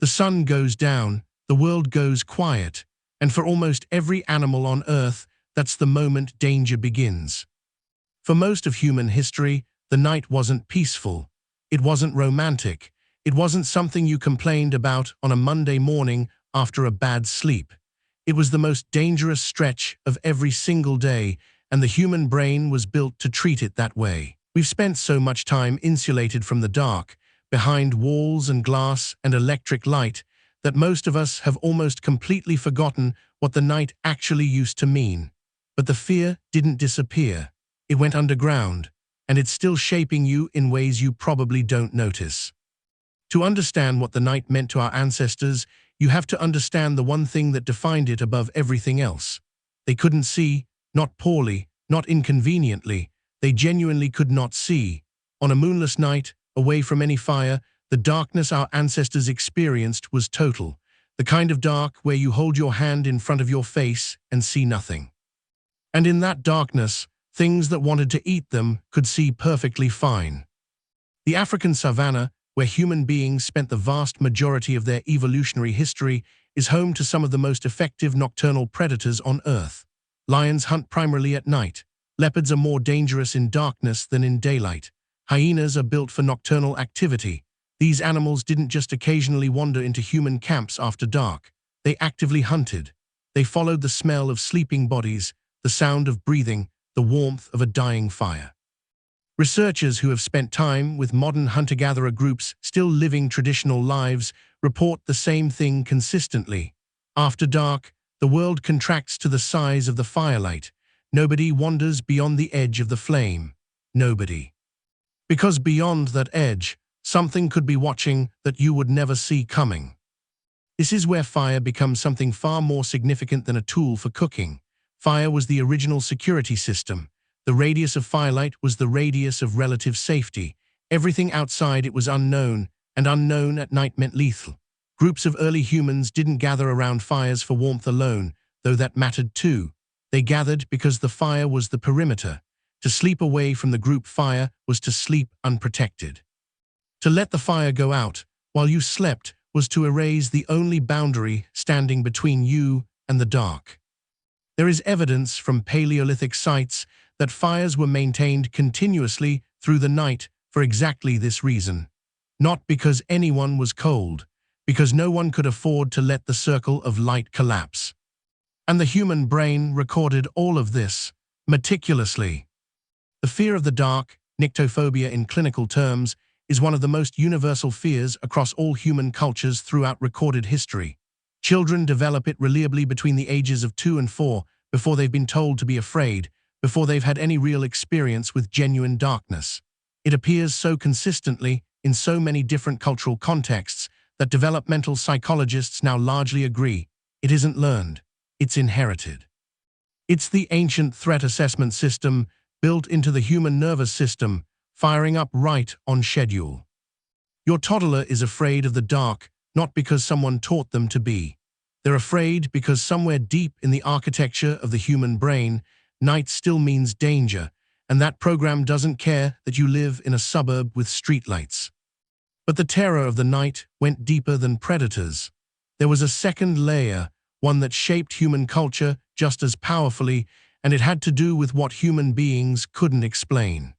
The sun goes down, the world goes quiet, and for almost every animal on Earth, that's the moment danger begins. For most of human history, the night wasn't peaceful. It wasn't romantic. It wasn't something you complained about on a Monday morning after a bad sleep. It was the most dangerous stretch of every single day, and the human brain was built to treat it that way. We've spent so much time insulated from the dark, behind walls and glass and electric light, that most of us have almost completely forgotten what the night actually used to mean. But the fear didn't disappear. It went underground, and it's still shaping you in ways you probably don't notice. To understand what the night meant to our ancestors, you have to understand the one thing that defined it above everything else. They couldn't see, not poorly, not inconveniently. They genuinely could not see. On a moonless night, away from any fire, the darkness our ancestors experienced was total. The kind of dark where you hold your hand in front of your face and see nothing. And in that darkness, things that wanted to eat them could see perfectly fine. The African savanna, where human beings spent the vast majority of their evolutionary history, is home to some of the most effective nocturnal predators on Earth. Lions hunt primarily at night. Leopards are more dangerous in darkness than in daylight. Hyenas are built for nocturnal activity. These animals didn't just occasionally wander into human camps after dark. They actively hunted. They followed the smell of sleeping bodies, the sound of breathing, the warmth of a dying fire. Researchers who have spent time with modern hunter-gatherer groups still living traditional lives report the same thing consistently. After dark, the world contracts to the size of the firelight. Nobody wanders beyond the edge of the flame. Nobody. Because beyond that edge, something could be watching that you would never see coming. This is where fire becomes something far more significant than a tool for cooking. Fire was the original security system. The radius of firelight was the radius of relative safety. Everything outside it was unknown, and unknown at night meant lethal. Groups of early humans didn't gather around fires for warmth alone, though that mattered too. They gathered because the fire was the perimeter. To sleep away from the group fire was to sleep unprotected. To let the fire go out while you slept was to erase the only boundary standing between you and the dark. There is evidence from Paleolithic sites that fires were maintained continuously through the night for exactly this reason. Not because anyone was cold, because no one could afford to let the circle of light collapse. And the human brain recorded all of this meticulously. The fear of the dark, nyctophobia in clinical terms, is one of the most universal fears across all human cultures throughout recorded history. Children develop it reliably between the ages of 2 and 4, before they've been told to be afraid, before they've had any real experience with genuine darkness. It appears so consistently in so many different cultural contexts that developmental psychologists now largely agree it isn't learned, it's inherited. It's the ancient threat assessment system built into the human nervous system, firing up right on schedule. Your toddler is afraid of the dark, not because someone taught them to be. They're afraid because somewhere deep in the architecture of the human brain, night still means danger, and that program doesn't care that you live in a suburb with streetlights. But the terror of the night went deeper than predators. There was a second layer, one that shaped human culture just as powerfully, and it had to do with what human beings couldn't explain.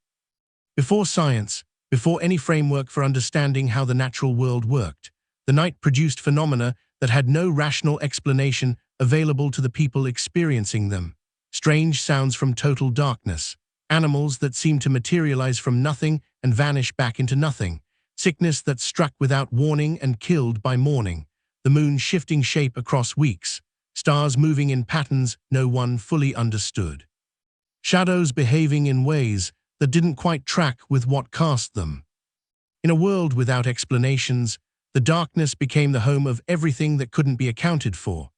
Before science, before any framework for understanding how the natural world worked, the night produced phenomena that had no rational explanation available to the people experiencing them. Strange sounds from total darkness, animals that seemed to materialize from nothing and vanish back into nothing, sickness that struck without warning and killed by morning, the moon shifting shape across weeks, stars moving in patterns no one fully understood, shadows behaving in ways that didn't quite track with what cast them. In a world without explanations, the darkness became the home of everything that couldn't be accounted for,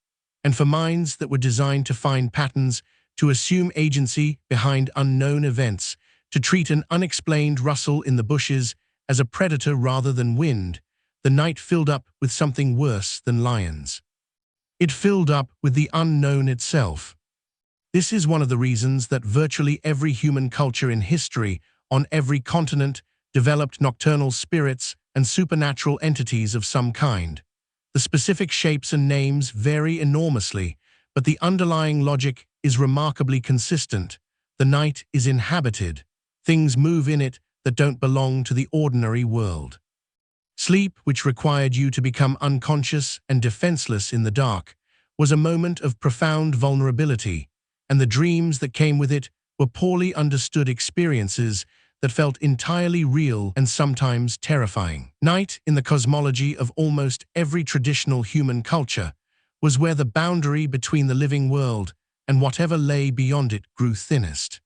and for minds that were designed to find patterns, to assume agency behind unknown events, to treat an unexplained rustle in the bushes as a predator rather than wind, the night filled up with something worse than lions. It filled up with the unknown itself. This is one of the reasons that virtually every human culture in history, on every continent, developed nocturnal spirits and supernatural entities of some kind. The specific shapes and names vary enormously, but the underlying logic is remarkably consistent. The night is inhabited. Things move in it that don't belong to the ordinary world. Sleep, which required you to become unconscious and defenseless in the dark, was a moment of profound vulnerability, and the dreams that came with it were poorly understood experiences that felt entirely real and sometimes terrifying. Night, in the cosmology of almost every traditional human culture, was where the boundary between the living world and whatever lay beyond it grew thinnest.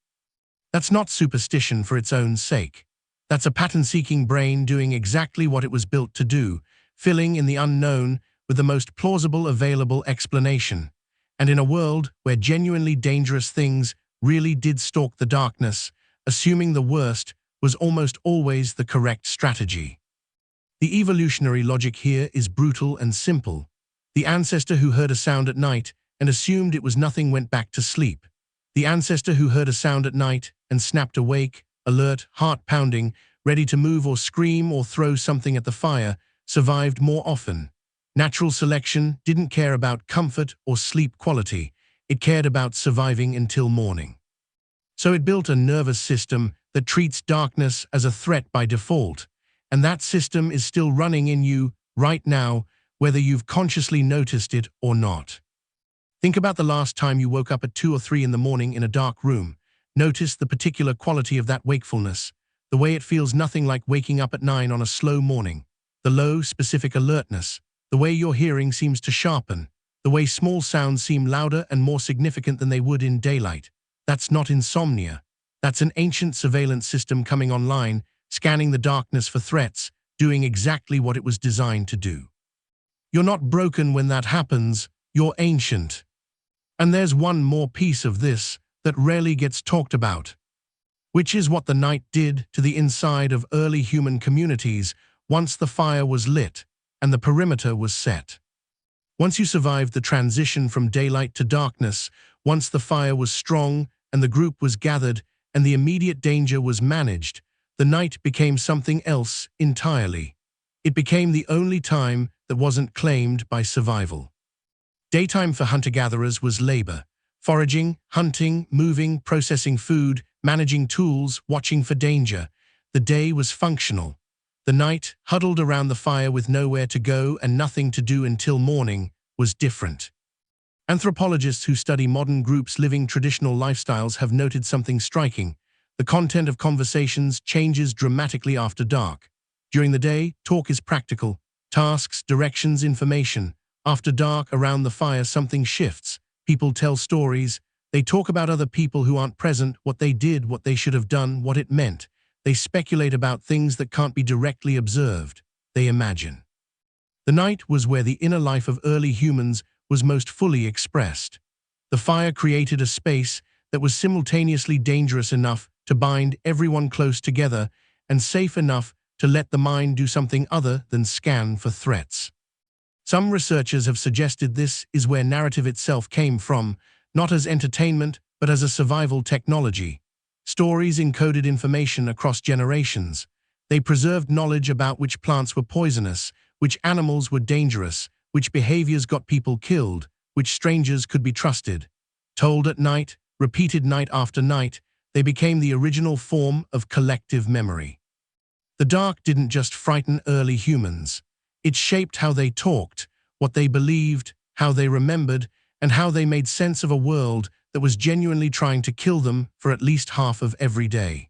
That's not superstition for its own sake. That's a pattern-seeking brain doing exactly what it was built to do, filling in the unknown with the most plausible available explanation. And in a world where genuinely dangerous things really did stalk the darkness, assuming the worst was almost always the correct strategy. The evolutionary logic here is brutal and simple. The ancestor who heard a sound at night and assumed it was nothing went back to sleep. The ancestor who heard a sound at night and snapped awake, alert, heart pounding, ready to move or scream or throw something at the fire, survived more often. Natural selection didn't care about comfort or sleep quality. It cared about surviving until morning. So it built a nervous system that treats darkness as a threat by default, and that system is still running in you right now, whether you've consciously noticed it or not. Think about the last time you woke up at 2 or 3 in the morning in a dark room. Notice the particular quality of that wakefulness, the way it feels nothing like waking up at 9 on a slow morning, the low, specific alertness, the way your hearing seems to sharpen, the way small sounds seem louder and more significant than they would in daylight. That's not insomnia. That's an ancient surveillance system coming online, scanning the darkness for threats, doing exactly what it was designed to do. You're not broken when that happens, you're ancient. And there's one more piece of this that rarely gets talked about, which is what the night did to the inside of early human communities once the fire was lit and the perimeter was set. Once you survived the transition from daylight to darkness, once the fire was strong and the group was gathered and the immediate danger was managed, the night became something else entirely. It became the only time that wasn't claimed by survival. Daytime for hunter-gatherers was labor. Foraging, hunting, moving, processing food, managing tools, watching for danger. The day was functional. The night, huddled around the fire with nowhere to go and nothing to do until morning, was different. Anthropologists who study modern groups living traditional lifestyles have noted something striking. The content of conversations changes dramatically after dark. During the day, talk is practical. Tasks, directions, information. After dark, around the fire, something shifts. People tell stories. They talk about other people who aren't present, what they did, what they should have done, what it meant. They speculate about things that can't be directly observed. They imagine. The night was where the inner life of early humans was most fully expressed. The fire created a space that was simultaneously dangerous enough to bind everyone close together and safe enough to let the mind do something other than scan for threats. Some researchers have suggested this is where narrative itself came from, not as entertainment, but as a survival technology. Stories encoded information across generations. They preserved knowledge about which plants were poisonous, which animals were dangerous, which behaviors got people killed, which strangers could be trusted. Told at night, repeated night after night, they became the original form of collective memory. The dark didn't just frighten early humans. It shaped how they talked, what they believed, how they remembered, and how they made sense of a world that was genuinely trying to kill them for at least half of every day.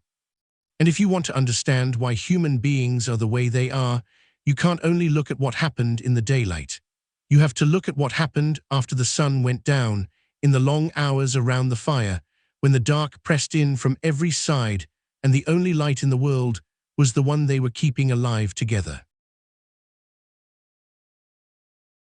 And if you want to understand why human beings are the way they are, you can't only look at what happened in the daylight. You have to look at what happened after the sun went down, in the long hours around the fire, when the dark pressed in from every side and the only light in the world was the one they were keeping alive together.